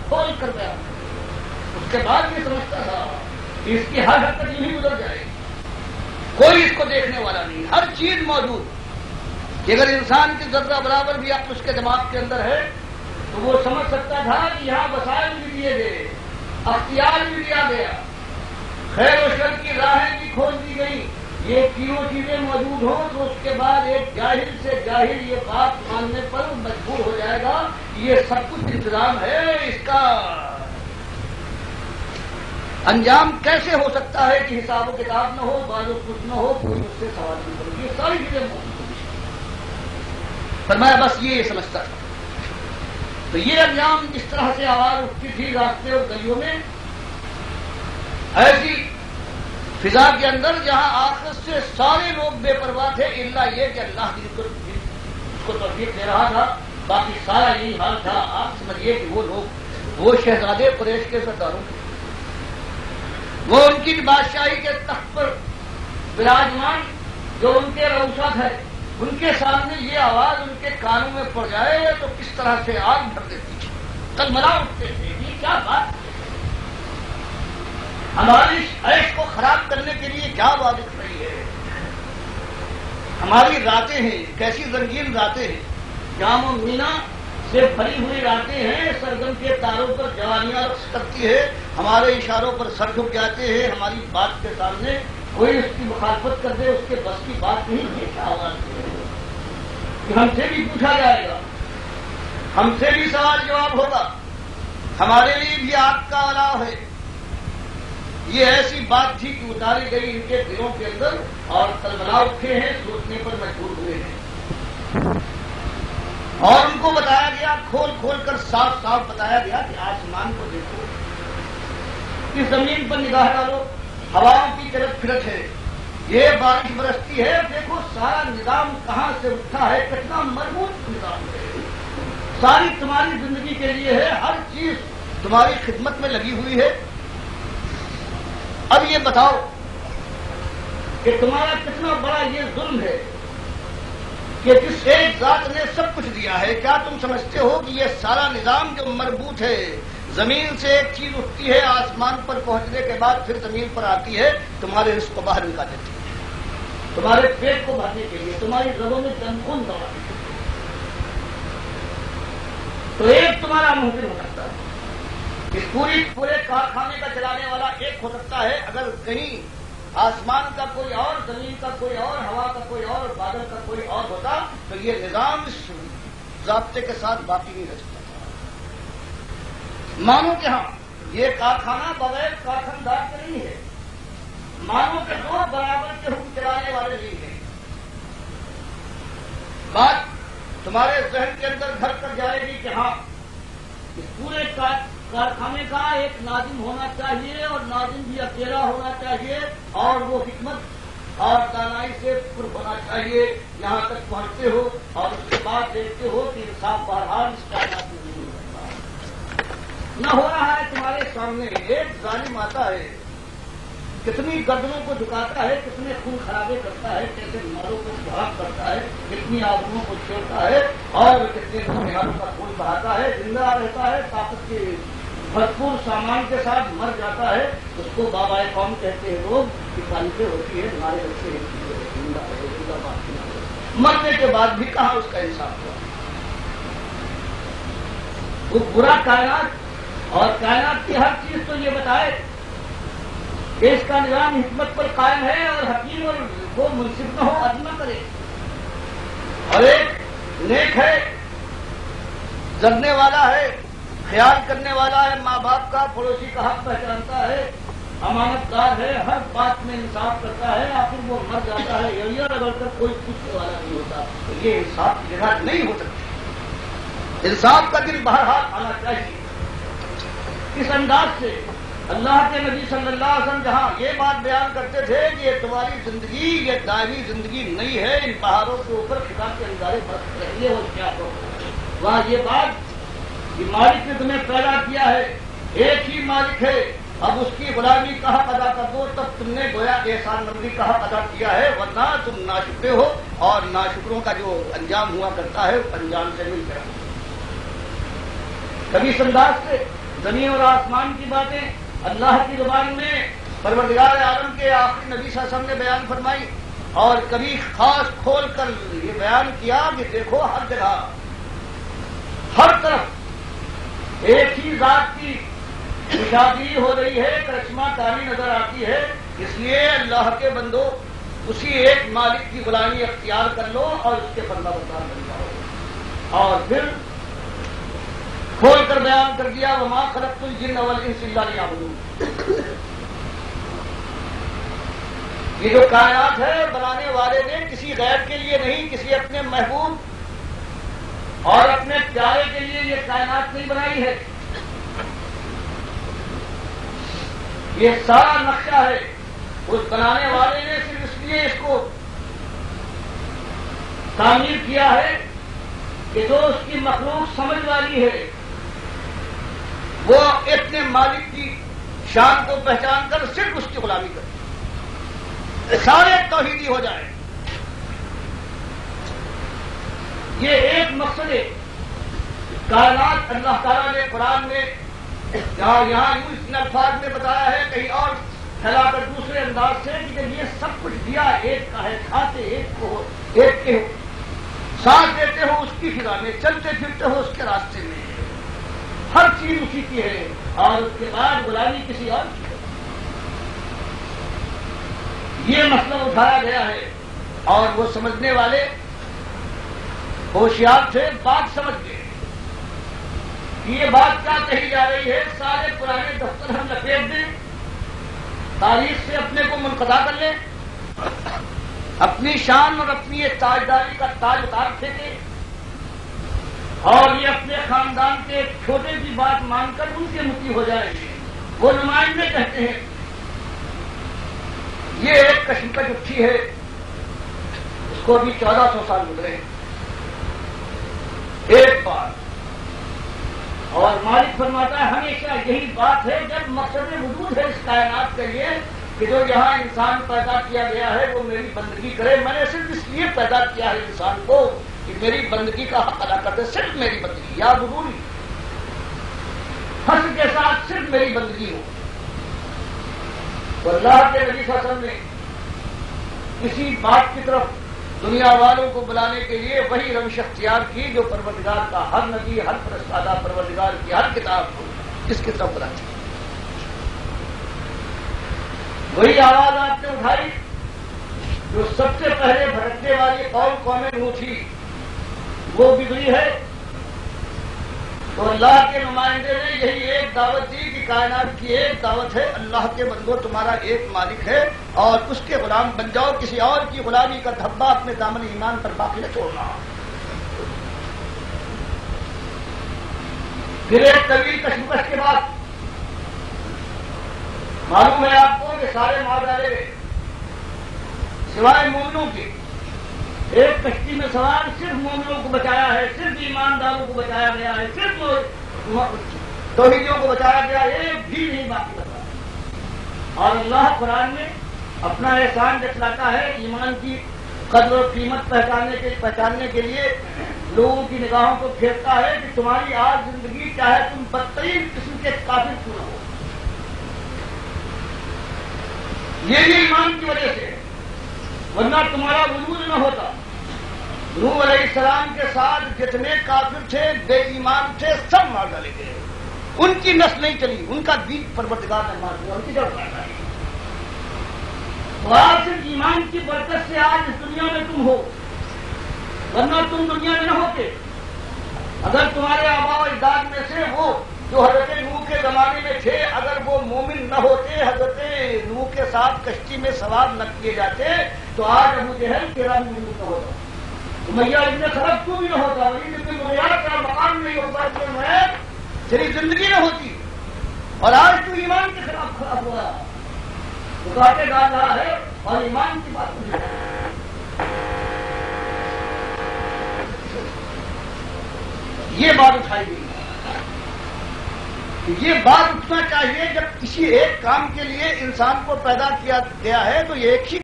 کھول کر بیان کر. اس کے بعد یہ سمجھتا تھا کہ اس کی ہر حرکت یوں ہی گزر جائے گی, کوئی اس کو دیکھنے والا نہیں, ہر چیز موجود. کہ اگر انسان کی ذرہ برابر بھی عقل اس کے دماغ کے اندر ہے تو وہ سمجھ سکتا تھا کہ یہاں وسائل بھی دیے گئے, اختیار بھی دیا گیا, خیر و شر کی راہیں بھی کھول دی گئی. یہ تینوں چیزیں موجود ہوں تو اس کے بعد ایک جاہل سے جاہل یہ بات ماننے پر مجبور ہو جائے گا کہ یہ سب کچھ انتظام ہے, اس کا انجام کیسے ہو سکتا ہے کہ حساب و کتاب نہ ہو, بعض و کچھ نہ ہو, کوئی مجھ سے سوال نہیں کرے. یہ ساری چیزیں موجود فرمایا بس یہ سمجھتا تھا. تو یہ انجام جس طرح سے آواز اٹھتی تھی راستے اور گلیوں میں, ایسی فضا کے اندر جہاں آخرت سے سارے لوگ بے پرواہ تھے الا یہ کہ اللہ اس کو توفیق دے رہا تھا, باقی سارا یہی حال تھا. آپ سمجھیے کہ وہ لوگ, وہ شہزادے قریش کے سرداروں کے, وہ ان کی بادشاہی کے تخت پر وراجمان جو ان کے روسات ہے, ان کے سامنے یہ آواز ان کے کانوں میں پڑ جائے تو کس طرح سے آگ بھر دیتی تھی, تلملا اٹھتے تھے. یہ کیا بات ہے, ہماری عیش کو خراب کرنے کے لیے کیا بات اٹھ رہی ہے. ہماری راتیں ہیں, کیسی رنگین راتیں ہیں, جام و مینا سے بھری ہوئی راتیں ہیں, سرگم کے تاروں پر جوانیاں رقص کرتی ہے, ہمارے اشاروں پر سر جھک جاتے ہیں, ہماری بات کے سامنے کوئی اس کی مخالفت کر دے, اس کے بس کی بات نہیں ہے. کیا آواز ہے کہ ہم سے بھی پوچھا جائے گا, ہم سے بھی سوال جواب ہوگا, ہمارے لیے بھی آگ کا الاؤ ہے. یہ ایسی بات تھی کہ اتاری گئی ان کے دلوں کے اندر اور تلملا اٹھے ہیں, سوچنے پر مجبور ہوئے ہیں. اور ان کو بتایا گیا, کھول کھول کر صاف صاف بتایا گیا کہ آسمان کو دیکھو, اس زمین پر نگاہ ڈالو, ہواؤں کی طرف پھرت ہے, یہ بارش برستی ہے, دیکھو سارا نظام کہاں سے اٹھا ہے, کتنا مربوط نظام ہے. ساری تمہاری زندگی کے لیے ہے, ہر چیز تمہاری خدمت میں لگی ہوئی ہے. اب یہ بتاؤ کہ تمہارا کتنا بڑا یہ ظلم ہے کہ جس ایک ذات نے سب کچھ دیا ہے, کیا تم سمجھتے ہو کہ یہ سارا نظام جو مربوط ہے, زمین سے ایک چیز اٹھتی ہے, آسمان پر پہنچنے کے بعد پھر زمین پر آتی ہے, تمہارے رزق کو باہر نکال دیتی ہے, تمہارے پیٹ کو بھرنے کے لیے, تمہاری رگوں میں دم خون دبانے کے لیے. تو ایک تمہارا ممکن ہو سکتا ہے, اس پورے کارخانے کا چلانے والا ایک ہو سکتا ہے. اگر کہیں آسمان کا کوئی اور, زمین کا کوئی اور, ہوا کا کوئی اور, بادل کا کوئی اور ہوتا تو یہ نظام اس ضابطے کے ساتھ باقی نہیں رہ سکتا تھا. مانو کہ ہاں یہ کارخانہ بغیر کارخاندار کے نہیں ہے, مانو کہ دو برابر کے حکم چلانے والے نہیں ہیں. بات تمہارے ذہن کے اندر گھر کر جائے گی کہ ہاں اس پورے کارخانے کا ایک ناظم ہونا چاہیے, اور ناظم بھی اکیلا ہونا چاہیے, اور وہ حکمت اور دانائی سے پر ہونا چاہیے. یہاں تک پہنچتے ہو اور اس کے بعد دیکھتے ہو کہ انصاف بہرحال اس کائنات میں نہیں ہوتا, نہ ہو رہا ہے تمہارے سامنے. ایک ظالم آتا ہے, کتنی گردنوں کو جھکاتا ہے, کتنے خون خرابے کرتا ہے, کیسے مالوں کو خراب کرتا ہے, کتنی آدمیوں کو چھیڑتا ہے, اور کتنے بنیادوں کا خون بہاتا ہے, زندہ رہتا ہے, طاقت کے بھرپور سامان کے ساتھ مر جاتا ہے. اس کو بابا قوم کہتے ہیں لوگ, کہ تاریخیں ہوتی ہے ہمارے بچے زندہ رہے, زندہ بات نہیں, مرنے کے بعد بھی کہاں اس کا انصاف ہوا. وہ برا کائنات اور کائنات کی ہر چیز تو یہ بتائے کہ اس کا نظام حکمت پر قائم ہے, اور حکیم اور وہ منصف نہ ہو, عدل نہ کرے. اور ایک نیک ہے, جگنے والا ہے, خیال کرنے والا ہے, ماں باپ کا, پڑوسی کا حق پہچانتا ہے, امانت دار ہے, ہر بات میں انصاف کرتا ہے, آخر وہ مر جاتا ہے, یڑیاں رگڑ کر کوئی پوچھنے والا نہیں ہوتا. تو یہ انصاف کی جگہ نہیں ہو سکتی. انصاف کا دن بہرحال آنا چاہیے. اس انداز سے اللہ کے نبی صلی اللہ علیہ وسلم جہاں یہ بات بیان کرتے تھے کہ یہ تمہاری زندگی یہ دائمی زندگی نہیں ہے, ان پہاڑوں کے اوپر خدا کے انگارے برس رہی ہے, اور کیا ہو وہاں یہ بات کہ مالک نے تمہیں پیدا کیا ہے, ایک ہی مالک ہے, اب اس کی غلامی کا حق ادا کر دو, تب تم نے گویا احسان مندی کا حق ادا کیا ہے, ورنہ تم ناشکرے ہو, اور ناشکروں کا جو انجام ہوا کرتا ہے اس انجام سے مل کر. کبھی اس انداز سے زمین اور آسمان کی باتیں اللہ کی زبان میں پروردگار عالم کے آخری نبی صلی اللہ علیہ وسلم نے بیان فرمائی، اور کبھی خاص کھول کر یہ بیان کیا کہ دیکھو ہر جگہ ہر طرف ایک ہی ذات کی نشاندہی ہو رہی ہے، کرشمہ کاری نظر آتی ہے. اس لیے اللہ کے بندو اسی ایک مالک کی غلامی اختیار کر لو اور اس کے فرما بردار بن جاؤ. اور پھر کھول کر بیان کر دیا وما خلقت الجن والانس الا لیعبدون. یہ جو کائنات ہے بنانے والے نے کسی غیر کے لیے نہیں، کسی اپنے محبوب اور اپنے پیارے کے لیے یہ کائنات نہیں بنائی ہے. یہ سارا نقشہ ہے اس بنانے والے نے صرف اس لیے اس کو تعمیر کیا ہے کہ جو اس کی مخلوق سمجھ والی ہے وہ اپنے مالک کی شان کو پہچان کر صرف اس کی غلامی کرے، سارے توحیدی ہو جائے. یہ ایک مقصد ہے. کائنات اللہ تعالیٰ نے قرآن میں یہاں یوں اس الفاظ میں بتایا ہے، کہیں اور پھیلا کر دوسرے انداز سے کہ جب یہ سب کچھ دیا ایک کا ہے، کھاتے ایک کو ہو، ایک کے ہو، سانس لیتے ہو اس کی فضا میں، چلتے پھرتے ہو اس کے راستے میں، ہر چیز اسی کی ہے، اور اس کے بعد غلامی کسی اور کی ہے. یہ مسئلہ اٹھایا گیا ہے اور وہ سمجھنے والے ہوشیار تھے، بات سمجھ گئے. یہ بات کیا کہی جا رہی ہے؟ سارے پرانے دفتر ہم لپیٹ دیں، تاریخ سے اپنے کو منقطع کر لیں، اپنی شان اور اپنی یہ تاجداری کا تاج اتار پھینکیں، اور یہ اپنے خاندان کے ایک چھوٹے کی بات مان کر ان کے مطیع ہو جائیں گے. وہ نمائندے کہتے ہیں یہ ایک کشمکش اٹھی ہے، اس کو بھی 1400 سال گزرے ہیں ایک بار. اور مالک فرماتا ہے ہمیشہ یہی بات ہے جب مقصد وجود ہے اس کائنات کے لیے کہ جو یہاں انسان پیدا کیا گیا ہے وہ میری بندگی کرے. میں نے صرف اس لیے پیدا کیا ہے انسان کو کہ میری بندگی کا حق ادا کرتے، صرف میری بندگی، یا ضروری حسن کے ساتھ صرف میری بندگی ہو. تو اللہ کے نبی صلی اللہ علیہ وسلم نے کسی بات کی طرف دنیا والوں کو بلانے کے لیے وہی روش اختیار کی جو پروردگار کا ہر نبی، ہر فرشتہ پروردگار کی ہر کتاب کو اس کی طرف بلاتی. وہی آواز آپ نے اٹھائی جو سب سے پہلے بھٹکنے والی قوم نوح تھی، وہ بگڑی ہے. تو اللہ کے نمائندے نے یہی ایک دعوت دی کہ کائنات کی ایک دعوت ہے، اللہ کے بندو تمہارا ایک مالک ہے اور اس کے غلام بن جاؤ، کسی اور کی غلامی کا دھبا اپنے دامن ایمان پر باقی نہ چھوڑنا. پھر ایک طویل کشمکش کے بعد معلوم ہے آپ کو کہ سارے ماجرے سوائے مومنوں کے ایک کشتی میں سوار صرف مومنوں کو بچایا ہے، صرف ایمانداروں کو بچایا گیا ہے، صرف توحیدیوں کو بچایا گیا، ایک بھی نہیں باقی بتا. اور اللہ قرآن میں اپنا احسان جتلاتا ہے، ایمان کی قدر و قیمت پہچاننے کے لیے لوگوں کی نگاہوں کو پھیرتا ہے کہ تمہاری آج زندگی چاہے تم بدترین قسم کے کافر کیوں نہ ہو، یہ بھی ایمان کی وجہ سے، ورنہ تمہارا وجود نہ ہوتا. نوح علیہ السلام کے ساتھ جتنے کافر تھے، بے ایمان تھے، سب مار ڈالے گئے. ان کی نسل نہیں چلی، ان کا بیج پروردگار نے مار دیا، ان کی جڑ کاٹ ڈالی. تو آج صرف ایمان کی برکت سے آج اس دنیا میں تم ہو، ورنہ تم دنیا میں نہ ہوتے. اگر تمہارے آباء و اجداد میں سے وہ جو حضرت نوح کے زمانے میں تھے اگر وہ مومن نہ ہوتے، حضرت نوح کے ساتھ کشتی میں سوار نہ کیے جاتے، تو آج ابو جہل تیرا موجود نہ ہوتا، امیہ ابن خلف تو بھی نہ ہوتا، ولید بن مغیرہ کا مقام نہیں ہوتا، تیری زندگی نہ ہوتی. اور آج تو ایمان کے خلاف کھڑا ہوا، رکاوٹیں ڈال رہا ہے اور ایمان کی بات نہیں. یہ بات اٹھائی گئی. یہ بات اٹھنا چاہیے جب کسی ایک کام کے لیے انسان کو پیدا کیا گیا ہے تو یہ ایک ہی